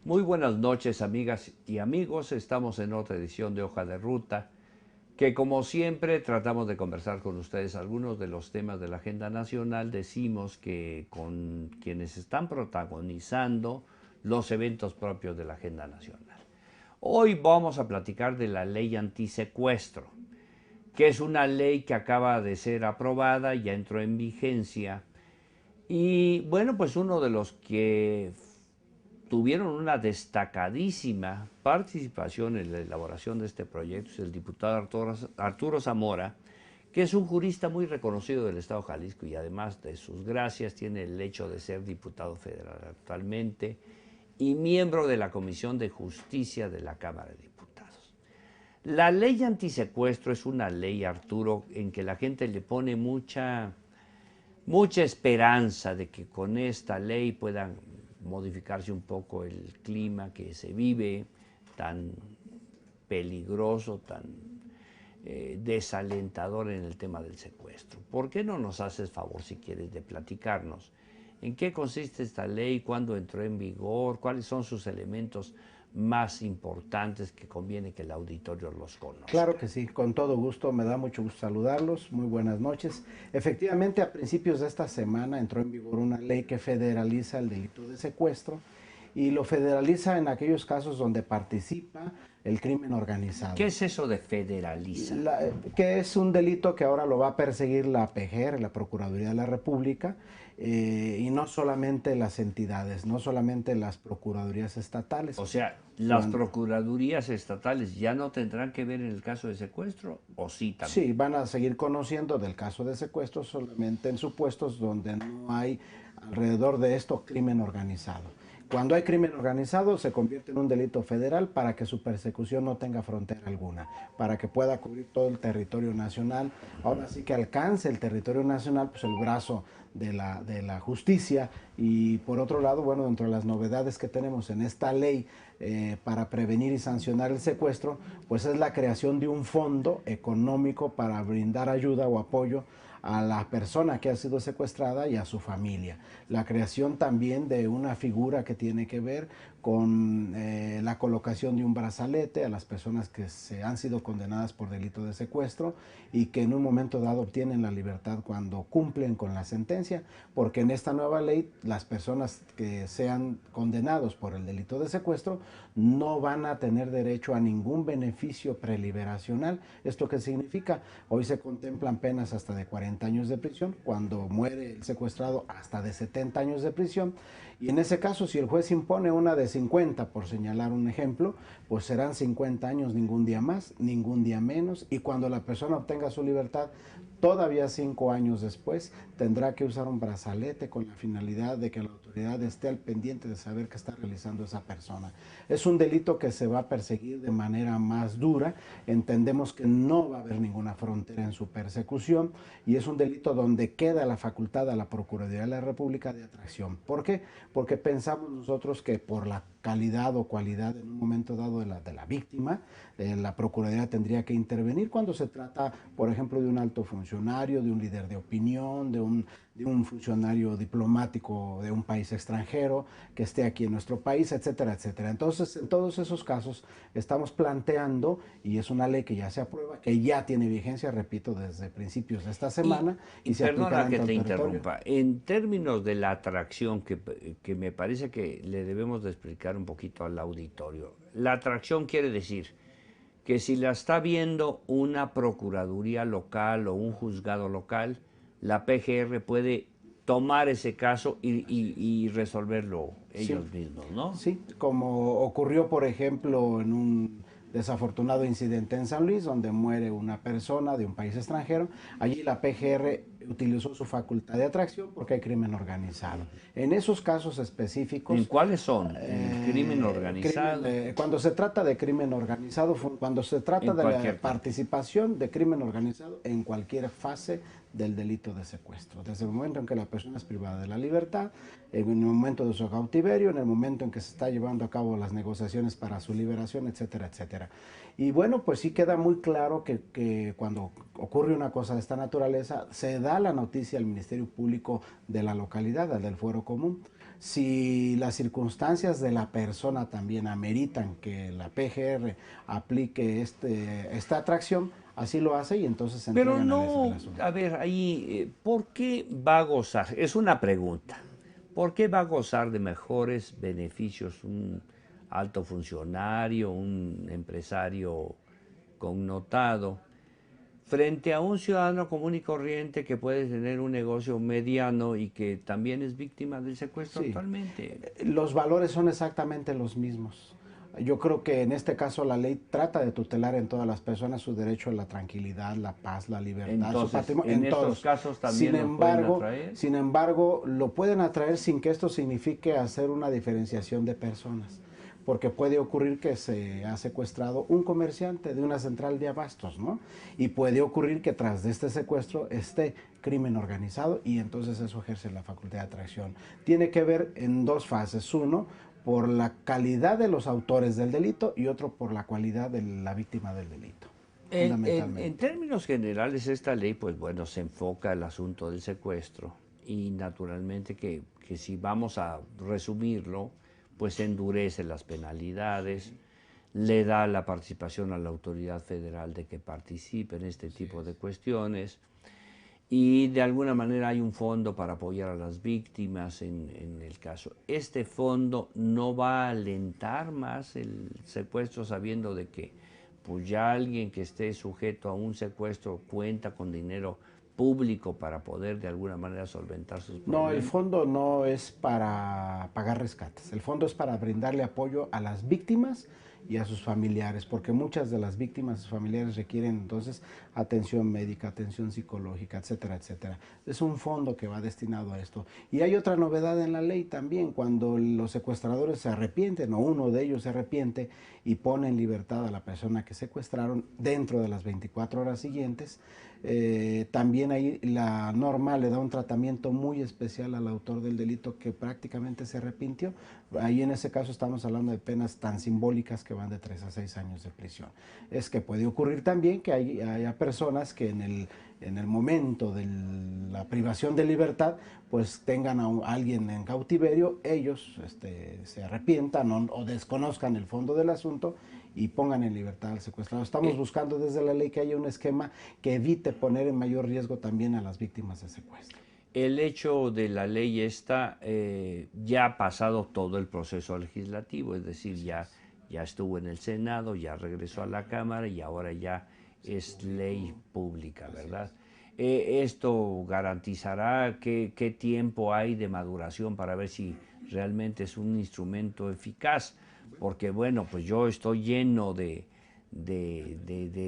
Muy buenas noches, amigas y amigos. Estamos en otra edición de Hoja de Ruta, que como siempre tratamos de conversar con ustedes algunos de los temas de la agenda nacional. Decimos que con quienes están protagonizando los eventos propios de la agenda nacional. Hoy vamos a platicar de la ley antisecuestro, que es una ley que acaba de ser aprobada, ya entró en vigencia. Y bueno, pues uno de los que tuvieron una destacadísima participación en la elaboración de este proyecto es el diputado Arturo Zamora, que es un jurista muy reconocido del Estado de Jalisco y además de sus gracias tiene el hecho de ser diputado federal actualmente y miembro de la Comisión de Justicia de la Cámara de Diputados. La ley antisecuestro es una ley, Arturo, en que la gente le pone mucha esperanza de que con esta ley puedan modificarse un poco el clima que se vive tan peligroso, tan desalentador en el tema del secuestro. ¿Por qué no nos haces favor, si quieres, de platicarnos en qué consiste esta ley, cuándo entró en vigor, cuáles son sus elementos más importantes que conviene que el auditorio los Claro conozca? que sí, con todo gusto, me da mucho gusto saludarlos, muy buenas noches. Efectivamente, a principios de esta semana entró en vigor una ley que federaliza el delito de secuestro y lo federaliza en aquellos casos donde participa el crimen ¿Qué organizado. es eso de federaliza? Que es un delito que ahora lo va a perseguir la PGR, la Procuraduría de la República, y no solamente las entidades, no solamente las procuradurías estatales. O sea, las Cuando, procuradurías estatales ya no tendrán que ver en el caso de secuestro, o sí Sí, también. van a seguir conociendo del caso de secuestro solamente en supuestos donde no hay alrededor de esto crimen organizado. Cuando hay crimen organizado se convierte en un delito federal para que su persecución no tenga frontera alguna, para que pueda cubrir todo el territorio nacional. Ahora sí que alcance el territorio nacional, pues el brazo de la justicia. Y por otro lado, bueno, dentro de las novedades que tenemos en esta ley para prevenir y sancionar el secuestro, pues es la creación de un fondo económico para brindar ayuda o apoyo a la persona que ha sido secuestrada y a su familia. La creación también de una figura que tiene que ver con la colocación de un brazalete a las personas que se han sido condenadas por delito de secuestro y que en un momento dado obtienen la libertad cuando cumplen con la sentencia, porque en esta nueva ley las personas que sean condenados por el delito de secuestro no van a tener derecho a ningún beneficio preliberacional. ¿Esto qué significa? Hoy se contemplan penas hasta de 40 años de prisión, cuando muere el secuestrado hasta de 70 años de prisión, y en ese caso si el juez impone una de 50, por señalar un ejemplo, pues serán 50 años, ningún día más, ningún día menos, y cuando la persona obtenga su libertad, todavía 5 años después, tendrá que usar un brazalete con la finalidad de que la autoridad esté al pendiente de saber qué está realizando esa persona. Es un delito que se va a perseguir de manera más dura. Entendemos que no va a haber ninguna frontera en su persecución y es un delito donde queda la facultad a la Procuraduría de la República de atracción. ¿Por qué? Porque pensamos nosotros que por la calidad o cualidad en un momento dado de la víctima, la Procuraduría tendría que intervenir cuando se trata, por ejemplo, de un alto funcionario, de un líder de opinión, de un funcionario diplomático de un país extranjero que esté aquí en nuestro país, etcétera, etcétera. Entonces, en todos esos casos estamos planteando, y es una ley que ya se aprueba, que ya tiene vigencia, repito, desde principios de esta Y, semana y y se aplicará perdona en que todo el te territorio. interrumpa, en términos de la atracción, que me parece que le debemos de explicar un poquito al auditorio. La atracción quiere decir que si la está viendo una procuraduría local o un juzgado local, la PGR puede tomar ese caso y resolverlo Sí, ellos mismos, ¿no? sí, como ocurrió, por ejemplo, en un desafortunado incidente en San Luis, donde muere una persona de un país extranjero. Allí la PGR utilizó su facultad de atracción porque hay crimen organizado. En esos casos ¿En específicos, cuáles son? En el crimen organizado, cuando se trata de crimen organizado, cuando se trata en de la cualquier parte. participación de crimen organizado en cualquier fase del delito de secuestro, desde el momento en que la persona es privada de la libertad, en el momento de su cautiverio, en el momento en que se está llevando a cabo las negociaciones para su liberación, etcétera, etcétera. Y bueno, pues sí queda muy claro que cuando ocurre una cosa de esta naturaleza, se da la noticia al Ministerio Público de la localidad, al del Fuero Común. Si las circunstancias de la persona también ameritan que la PGR aplique esta atracción, así lo hace y entonces se Pero entregan al no, asunto. a ver, ahí, ¿por qué va a gozar? Es una pregunta. ¿Por qué va a gozar de mejores beneficios un alto funcionario, un empresario connotado, frente a un ciudadano común y corriente que puede tener un negocio mediano y que también es víctima del secuestro Sí, actualmente? los valores son exactamente los mismos. Yo creo que en este caso la ley trata de tutelar en todas las personas su derecho a la tranquilidad, la paz, la libertad, su Entonces, patrimonio, en en estos todos. casos también los pueden atraer. Sin embargo, lo pueden atraer sin que esto signifique hacer una diferenciación de personas, porque puede ocurrir que se ha secuestrado un comerciante de una central de abastos, ¿no? Y puede ocurrir que tras de este secuestro esté crimen organizado y entonces eso ejerce la facultad de atracción. Tiene que ver en dos fases. Uno, por la calidad de los autores del delito y otro por la cualidad de la víctima del delito, En fundamentalmente. términos generales, esta ley, pues bueno, se enfoca el asunto del secuestro y naturalmente que si vamos a resumirlo, pues endurece las penalidades, le da la participación a la autoridad federal de que participe en este tipo de cuestiones y de alguna manera hay un fondo para apoyar a las víctimas en el caso. Este fondo no va a alentar más el secuestro sabiendo de que pues ya alguien que esté sujeto a un secuestro cuenta con dinero público para poder de alguna manera solventar sus No, el problemas. fondo no es para pagar rescates, el fondo es para brindarle apoyo a las víctimas y a sus familiares, porque muchas de las víctimas y sus familiares requieren entonces atención médica, atención psicológica, etcétera, etcétera. Es un fondo que va destinado a esto. Y hay otra novedad en la ley también, cuando los secuestradores se arrepienten o uno de ellos se arrepiente y pone en libertad a la persona que secuestraron dentro de las 24 horas siguientes, también ahí la norma le da un tratamiento muy especial al autor del delito que prácticamente se arrepintió. Ahí en ese caso estamos hablando de penas tan simbólicas que van de 3 a 6 años de prisión. Es que puede ocurrir también que haya personas que en el momento de la privación de libertad, pues tengan a alguien en cautiverio, ellos se arrepientan o desconozcan el fondo del asunto y pongan en libertad al secuestrado. Estamos Eh, buscando desde la ley que haya un esquema que evite poner en mayor riesgo también a las víctimas de secuestro. el hecho de la ley esta ya ha pasado todo el proceso legislativo, es decir, ya estuvo en el Senado, ya regresó a la Cámara y ahora ya es ley pública, ¿verdad? Esto garantizará qué tiempo hay de maduración para ver si realmente es un instrumento eficaz, porque bueno, pues yo estoy lleno de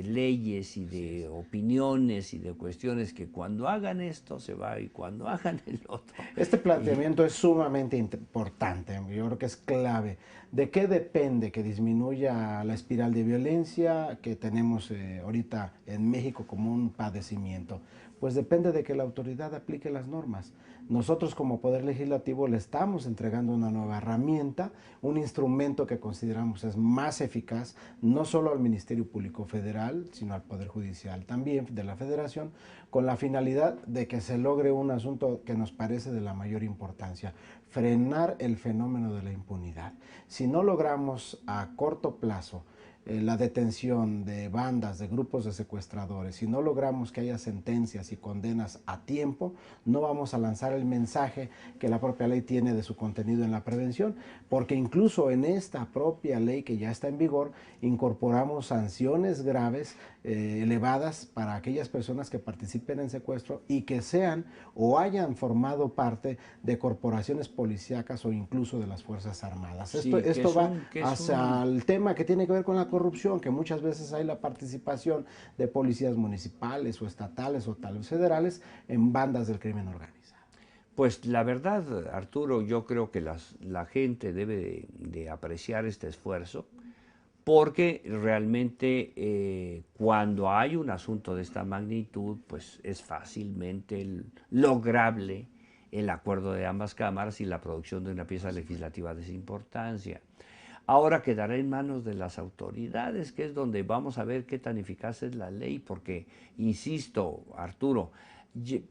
leyes y de opiniones y de cuestiones que cuando hagan esto se va y cuando hagan el otro. Este Y planteamiento es sumamente importante, yo creo que es clave. ¿De qué depende que disminuya la espiral de violencia que tenemos ahorita en México como un padecimiento? Pues depende de que la autoridad aplique las normas. Nosotros como Poder Legislativo le estamos entregando una nueva herramienta, un instrumento que consideramos es más eficaz, no solo al Ministerio Público Federal, sino al Poder Judicial también de la Federación, con la finalidad de que se logre un asunto que nos parece de la mayor importancia, frenar el fenómeno de la impunidad. Si no logramos a corto plazo la detención de bandas, de grupos de secuestradores, si no logramos que haya sentencias y condenas a tiempo, no vamos a lanzar el mensaje que la propia ley tiene de su contenido en la prevención, porque incluso en esta propia ley que ya está en vigor, incorporamos sanciones graves, elevadas para aquellas personas que participen en secuestro y que sean o hayan formado parte de corporaciones policíacas o incluso de las Fuerzas Armadas. sí, Esto va que es hacia un el tema que tiene que ver con la corrupción, que muchas veces hay la participación de policías municipales o estatales o tal vez federales en bandas del crimen organizado. pues la verdad, Arturo, yo creo que la gente debe de apreciar este esfuerzo porque realmente cuando hay un asunto de esta magnitud, pues es fácilmente lograble el acuerdo de ambas cámaras y la producción de una pieza legislativa de esa importancia. Ahora quedará en manos de las autoridades, que es donde vamos a ver qué tan eficaz es la ley, porque, insisto, Arturo,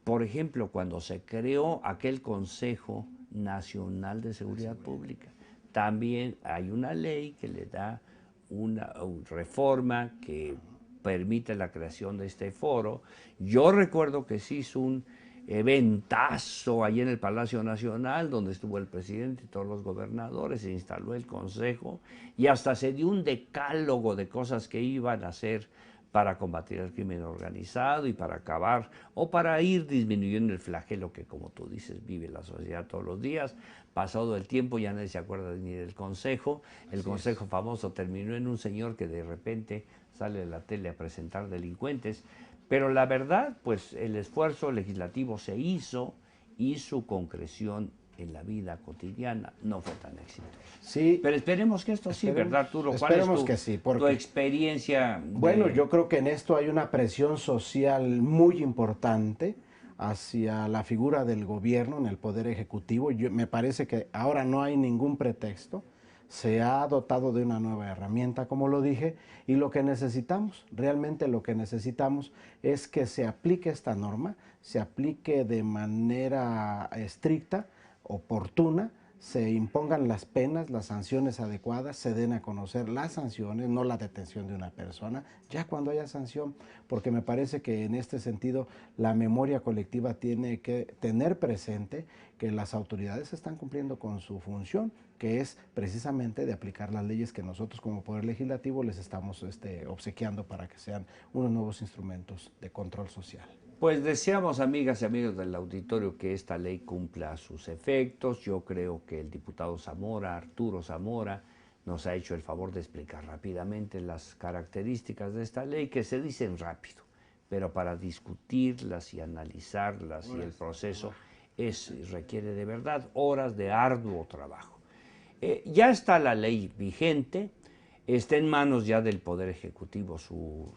por ejemplo, cuando se creó aquel Consejo Nacional de Seguridad Pública. También hay una ley que le da una reforma que permite la creación de este foro. Yo recuerdo que se hizo un eventazo allí en el Palacio Nacional, donde estuvo el presidente y todos los gobernadores, se instaló el consejo y hasta se dio un decálogo de cosas que iban a hacer para combatir el crimen organizado y para acabar o para ir disminuyendo el flagelo que, como tú dices, vive la sociedad todos los días. Pasado el tiempo ya nadie se acuerda ni del consejo. El consejo famoso terminó en un señor que de repente sale de la tele a presentar delincuentes. Pero la verdad, pues el esfuerzo legislativo se hizo y su concreción en la vida cotidiana no fue tan exitosa. Sí. Pero esperemos que esto sí, ¿verdad, Arturo? ¿Cuál Esperemos es que sí, tu experiencia? Bueno, yo creo que en esto hay una presión social muy importante hacia la figura del gobierno en el Poder Ejecutivo. Me parece que ahora no hay ningún pretexto. Se ha dotado de una nueva herramienta, como lo dije, y lo que necesitamos, realmente lo que necesitamos es que se aplique esta norma, se aplique de manera estricta, oportuna, se impongan las penas, las sanciones adecuadas, se den a conocer las sanciones, no la detención de una persona, ya cuando haya sanción, porque me parece que en este sentido la memoria colectiva tiene que tener presente que las autoridades están cumpliendo con su función, que es precisamente de aplicar las leyes que nosotros como Poder Legislativo les estamos obsequiando para que sean unos nuevos instrumentos de control social. Pues deseamos, amigas y amigos del auditorio, que esta ley cumpla sus efectos. Yo creo que el diputado Zamora, Arturo Zamora, nos ha hecho el favor de explicar rápidamente las características de esta ley, que se dicen rápido, pero para discutirlas y analizarlas y el proceso requiere de verdad horas de arduo trabajo. Ya está la ley vigente, está en manos ya del Poder Ejecutivo su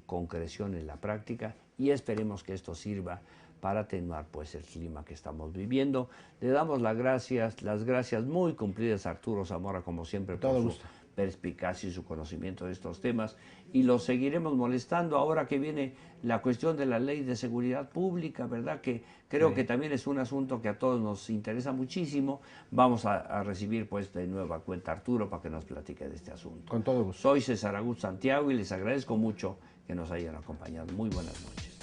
concreción en la práctica y esperemos que esto sirva para atenuar pues el clima que estamos viviendo. Le damos las gracias muy cumplidas a Arturo Zamora, como siempre, por su perspicacia y su conocimiento de estos temas, y los seguiremos molestando ahora que viene la cuestión de la ley de seguridad pública, ¿verdad? Que creo que también es un asunto que a todos nos interesa muchísimo. Vamos a recibir pues de nueva cuenta a Arturo para que nos platique de este asunto. Con todo gusto. Soy César Augusto Santiago y les agradezco mucho que nos hayan acompañado. Muy buenas noches.